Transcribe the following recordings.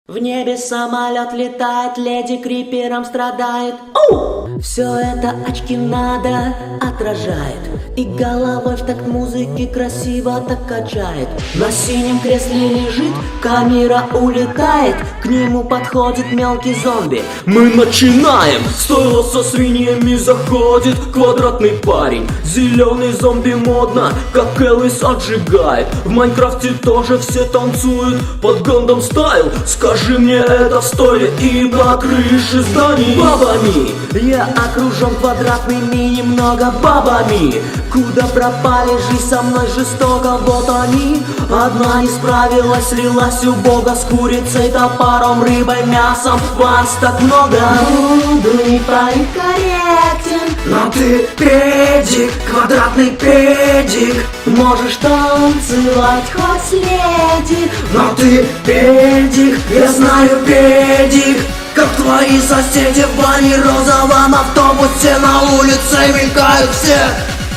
В небе самолет летает, леди крипером страдает. Все это очки надо отражает, и головой в такт музыки красиво так качает. На синем кресле лежит, камера улетает, к нему подходит мелкий зомби. Мы начинаем! Стойло со свиньями заходит квадратный парень. Зеленый зомби модно, как Элвис отжигает. В Майнкрафте тоже все танцуют под Гандам Стайл. Скажи мне, это в стойле и на крыше зданий. Бабами я окружен квадратными немного бабами. Куда пропали, жизнь со мной жестоко, вот они. Одна не справилась, слилась убого с курицей, топором, рыбой, мясом. Вас так много. Буду не политкорректен, но ты педик, квадратный педик. Можешь танцевать хоть с леди, но ты педик, я знаю педик. Как твои соседи в бане, розовом автобусе, на улице мелькают все.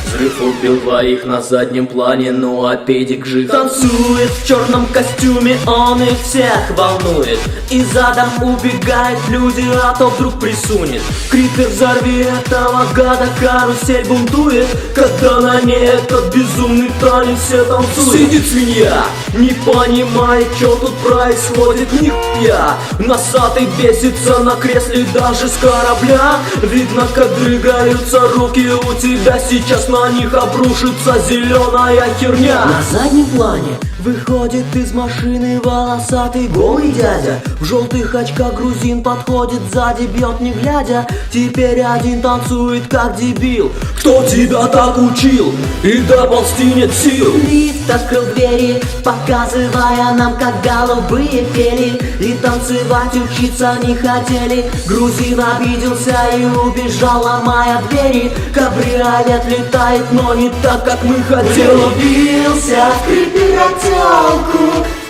Взрыв убил двоих на заднем плане, ну а педик жив. Танцует в черном костюме, он их всех волнует. И задом убегают люди, а то вдруг присунет. Крипер, взорви этого гада, карусель бунтует. Когда на ней этот безумный танец все танцуют. Сидит свинья, не понимает, что тут происходит, нихуя. Носатый бесится на кресле даже с корабля. Видно, как дрыгаются руки у тебя сейчас, на них обрушится зеленая херня. На заднем плане выходит из машины волосатый голый дядя. В желтых очках грузин подходит сзади, бьет не глядя. Теперь один танцует как дебил. Кто тебя так учил? И доползти нет сил. Лифт открыл двери, показывая нам, как голубые пели. И танцевать учиться не хотели. Грузин обиделся и убежал, ломая двери. Кабриолет летает, но не так, как мы хотели. Влюбился в крипера-тёлку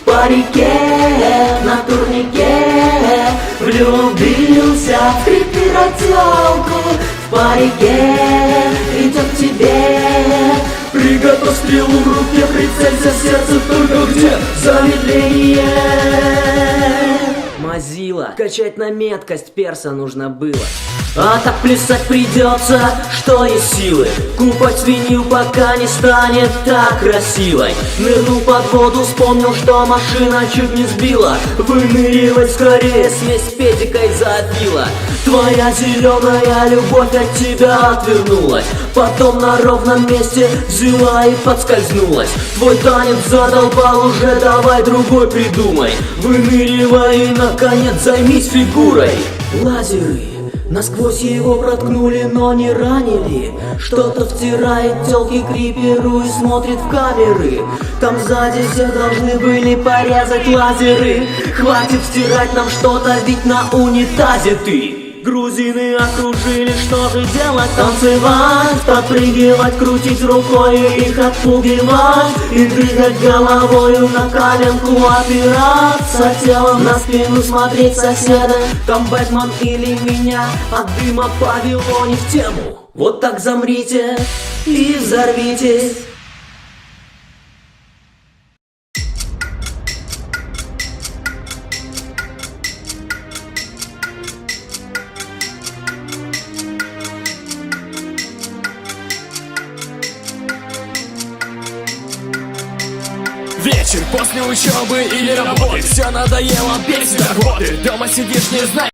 в парике на турнике. Влюбился в крипера-тёлку в парике, идет к тебе. Приготовь стрелу в руке, прицелься в сердце, только где замедление. Мазила, качать на меткость перса нужно было. А так плясать придется, что есть силы. Купать свинью, пока не станет так красивой. Нырнул под воду, вспомнил, что машина чуть не сбила. Выныривай скорее, смесь педика и забила. Твоя зеленая любовь от тебя отвернулась, потом на ровном месте взяла и подскользнулась. Твой танец задолбал уже, давай другой придумай. Выныривай и наконец займись фигурой. Лазеры насквозь его проткнули, но не ранили. Что-то втирает тёлки криперу и смотрит в камеры. Там сзади всех должны были порезать лазеры. Хватит втирать нам что-то, ведь на унитазе ты. Грузины окружили, что же делать? Танцевать, подпрыгивать, крутить рукой и их отпугивать. И двигать головою на коленку, опираться телом на спину, смотреть соседа. Там Бэтмен или меня, от дыма повело не в тему. Вот так замрите и взорвитесь. Вечер после учебы или работы, все надоело, бесит работы. Дома сидишь, не знаешь.